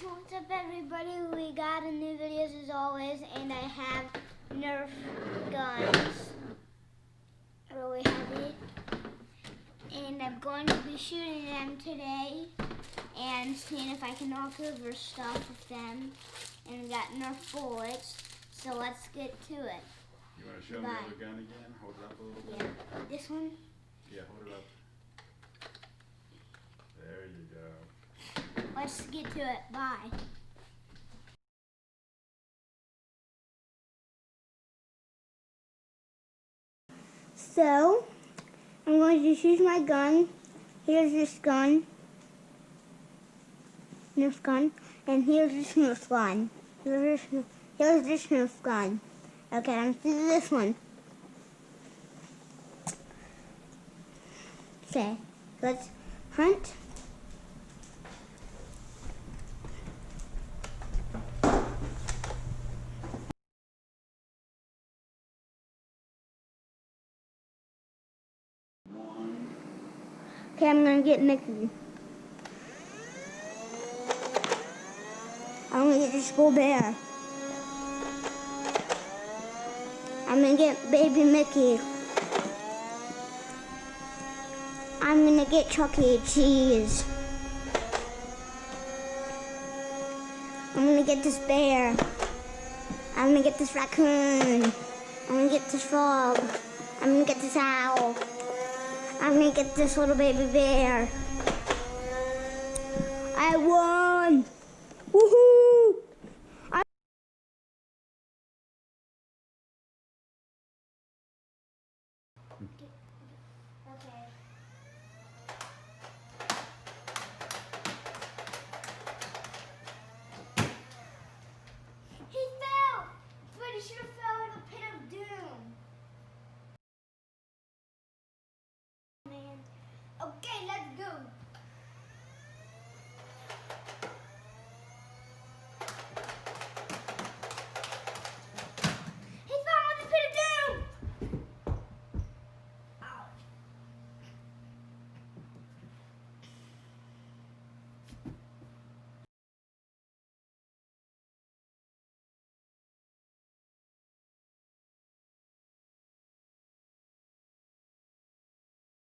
What's up, everybody? We got a new videos as always, and I have Nerf guns, really heavy, and I'm going to be shooting them today and seeing if I can knock over stuff with them. And we got Nerf bullets, so let's get to it. You want to show me the other gun again? Hold it up a little bit. Yeah, this one. Yeah, hold it up. There you go. Let's get to it. Bye. So, I'm going to choose my gun. Here's this gun. Nerf gun. And here's this Nerf gun. Here's this Nerf gun. Okay, I'm going to do this one. Okay, let's hunt. Okay, I'm gonna get Mickey. I'm gonna get this bull bear. I'm gonna get baby Mickey. I'm gonna get Chuck E. Cheese. I'm gonna get this bear. I'm gonna get this raccoon. I'm gonna get this frog. I'm gonna get this owl. I'm gonna get this little baby bear. I won! Woohoo!